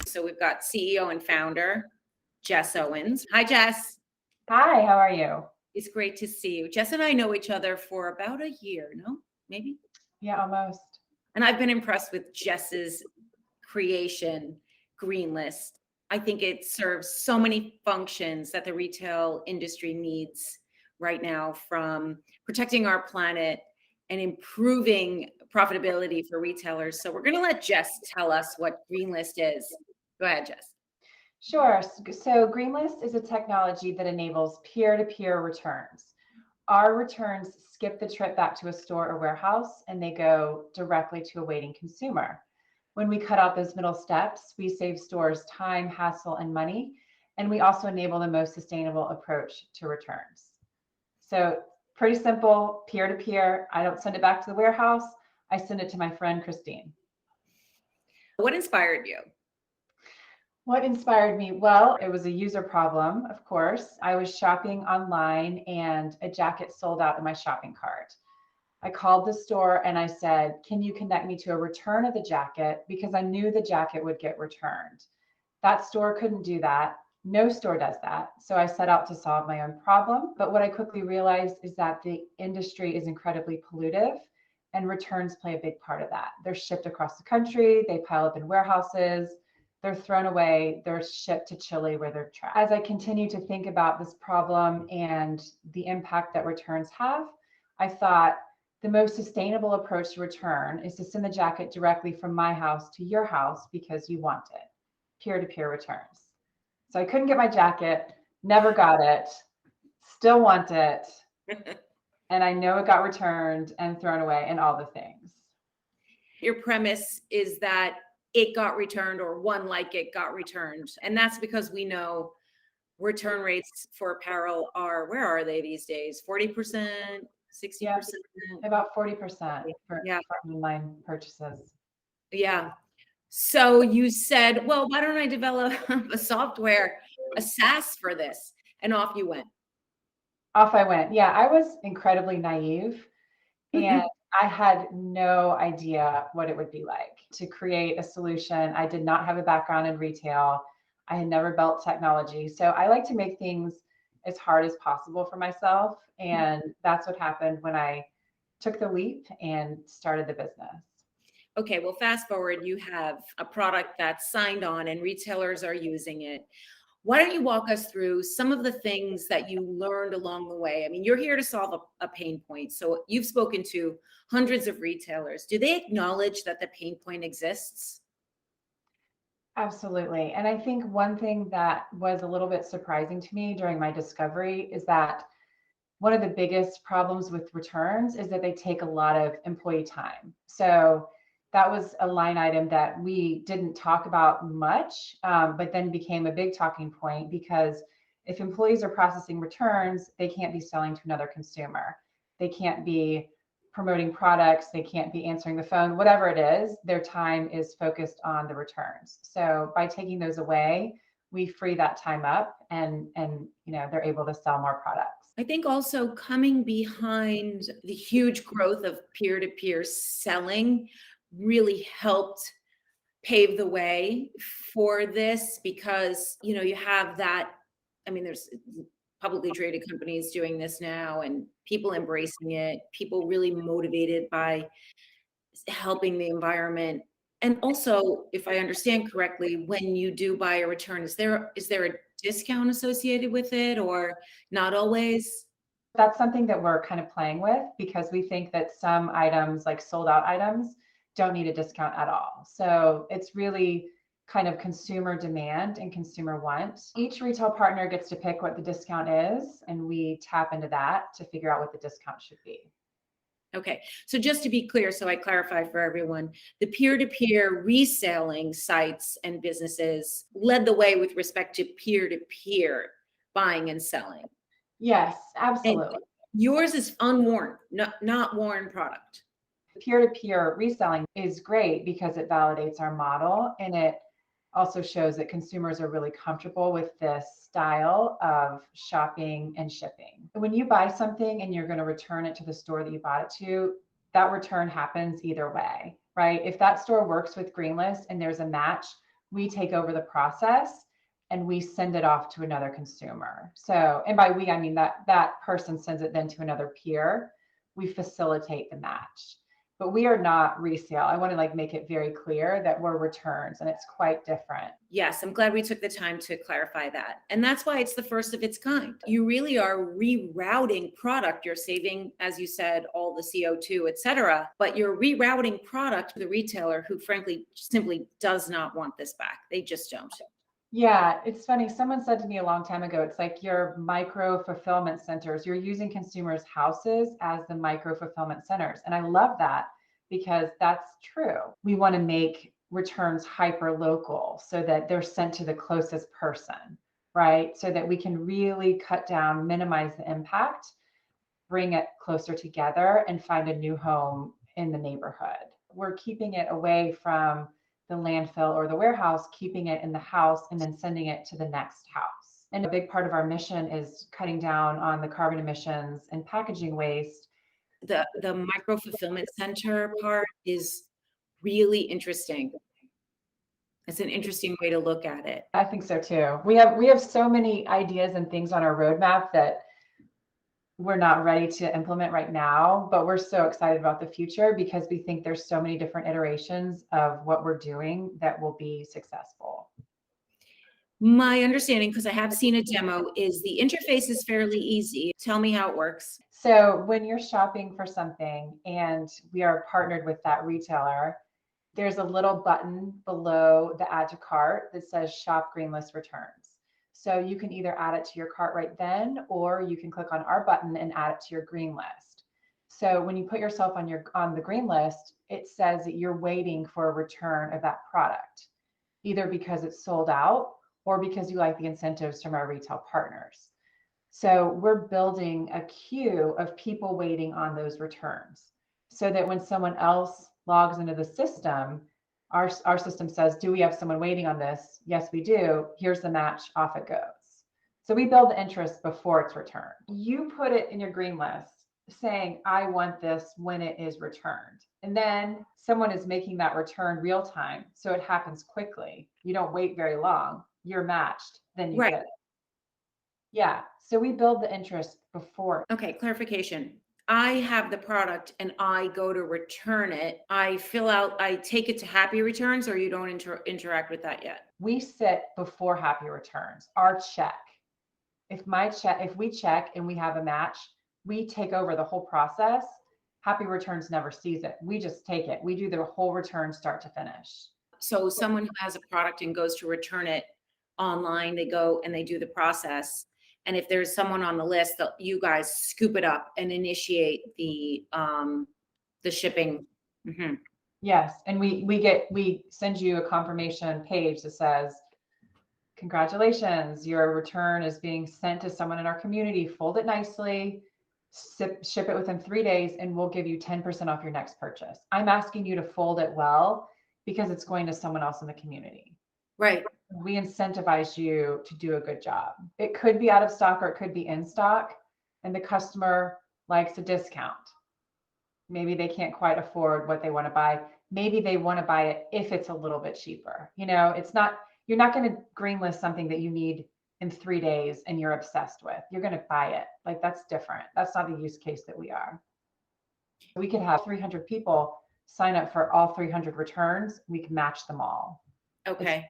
So we've got CEO and founder, Jess Owens. Hi, Jess. Hi, how are you? It's great to see you. Jess and I know each other for about a year, no? Maybe? Yeah, almost. And I've been impressed with Jess's creation, Greenlist. I think it serves so many functions that the retail industry needs right now, from protecting our planet and improving profitability for retailers. So we're going to let Jess tell us what Greenlist is. Go ahead, Jess. Sure. So Greenlist is a technology that enables peer-to-peer returns. Our returns skip the trip back to a store or warehouse, and they go directly to a waiting consumer. When we cut out those middle steps, we save stores time, hassle, and money, and we also enable the most sustainable approach to returns. So pretty simple, peer-to-peer. I don't send it back to the warehouse. I send it to my friend, Christine. What inspired you? What inspired me? Well, it was a user problem, of course. I was shopping online and a jacket sold out in my shopping cart. I called the store and I said, can you connect me to a return of the jacket? Because I knew the jacket would get returned. That store couldn't do that. No store does that. So I set out to solve my own problem. But what I quickly realized is that the industry is incredibly pollutive, and returns play a big part of that. They're shipped across the country, they pile up in warehouses, they're thrown away, they're shipped to Chile where they're trapped. As I continue to think about this problem and the impact that returns have, I thought the most sustainable approach to return is to send the jacket directly from my house to your house because you want it. Peer-to-peer returns. So I couldn't get my jacket, never got it, still want it, and I know it got returned and thrown away and all the things. Your premise is that it got returned, or one like it got returned. And that's because we know return rates for apparel are, where are they these days? 40%, 60%? Yeah, about 40% for Yeah. online purchases. Yeah. So you said, well, why don't I develop a software, a SaaS for this? And off you went. Off I went. Yeah, I was incredibly naive and I had no idea what it would be like to create a solution. I did not have a background in retail. I had never built technology. So I like to make things as hard as possible for myself. And that's what happened when I took the leap and started the business. Okay, well, fast forward, you have a product that's signed on and retailers are using it. Why don't you walk us through some of the things that you learned along the way? I mean, you're here to solve a pain point. So you've spoken to hundreds of retailers. Do they acknowledge that the pain point exists? Absolutely. And I think one thing that was a little bit surprising to me during my discovery is that one of the biggest problems with returns is that they take a lot of employee time. So that was a line item that we didn't talk about much, but then became a big talking point because if employees are processing returns, they can't be selling to another consumer. They can't be promoting products. They can't be answering the phone, whatever it is, their time is focused on the returns. So by taking those away, we free that time up and they're able to sell more products. I think also coming behind the huge growth of peer-to-peer selling really helped pave the way for this, because you have that. I mean, there's publicly traded companies doing this now and people embracing it, people really motivated by helping the environment. And also, if I understand correctly, when you do buy a return, is there a discount associated with it, or not always? That's something that we're kind of playing with because we think that some items, like sold out items, don't need a discount at all. So it's really kind of consumer demand and consumer want. Each retail partner gets to pick what the discount is, and we tap into that to figure out what the discount should be. Okay, so just to be clear, so I clarify for everyone, the peer-to-peer reselling sites and businesses led the way with respect to peer-to-peer buying and selling. Yes, And absolutely. yours is unworn, not worn product. Peer-to-peer reselling is great because it validates our model, and it also shows that consumers are really comfortable with this style of shopping and shipping. When you buy something and you're going to return it to the store that you bought it to, that return happens either way, right? If that store works with Greenlist and there's a match, we take over the process and we send it off to another consumer. So, and by we, I mean that person sends it then to another peer. We facilitate the match, but we are not resale. I want to like make it very clear that we're returns, and it's quite different. Yes, I'm glad we took the time to clarify that. And that's why it's the first of its kind. You really are rerouting product. You're saving, as you said, all the CO2, et cetera, but you're rerouting product to the retailer who frankly simply does not want this back. They just don't. Yeah, it's funny. Someone said to me a long time ago, it's like your micro fulfillment centers. You're using consumers' houses as the micro fulfillment centers. And I love that because that's true. We want to make returns hyper local so that they're sent to the closest person, right? So that we can really cut down, minimize the impact, bring it closer together, and find a new home in the neighborhood. We're keeping it away from the landfill or the warehouse, keeping it in the house and then sending it to the next house. And a big part of our mission is cutting down on the carbon emissions and packaging waste. The micro fulfillment center part is really interesting. It's an interesting way to look at it. I think so too. We have so many ideas and things on our roadmap that we're not ready to implement right now, but we're so excited about the future because we think there's so many different iterations of what we're doing that will be successful. My understanding, because I have seen a demo, is the interface is fairly easy. Tell me how it works. So when you're shopping for something and we are partnered with that retailer, there's a little button below the add to cart that says shop Greenlist returns. So you can either add it to your cart right then, or you can click on our button and add it to your green list. So when you put yourself on the green list, it says that you're waiting for a return of that product, either because it's sold out or because you like the incentives from our retail partners. So we're building a queue of people waiting on those returns so that when someone else logs into the system, our system says, do we have someone waiting on this? Yes, we do. Here's the match, off it goes. So we build the interest before it's returned. You put it in your green list saying, I want this when it is returned. And then someone is making that return real time. So it happens quickly. You don't wait very long. You're matched, then you Right. get it. Yeah. So we build the interest before. Okay, clarification. I have the product and I go to return it. I take it to Happy Returns, or you don't interact with that yet? We sit before Happy Returns, our check. If we check and we have a match, we take over the whole process. Happy Returns never sees it. We just take it. We do the whole return start to finish. So someone who has a product and goes to return it online, they go and they do the process. And if there's someone on the list, you guys scoop it up and initiate the shipping. Mm-hmm. Yes, and we send you a confirmation page that says, congratulations, your return is being sent to someone in our community. Fold it nicely, ship it within 3 days, and we'll give you 10% off your next purchase. I'm asking you to fold it well because it's going to someone else in the community. Right. We incentivize you to do a good job. It could be out of stock or it could be in stock, and the customer likes a discount. Maybe they can't quite afford what they want to buy. Maybe they want to buy it if it's a little bit cheaper. You're not going to greenlist something that you need in 3 days and you're obsessed with. You're going to buy it. Like, that's different. That's not the use case that we are. We could have 300 people sign up for all 300 returns. We can match them all. Okay.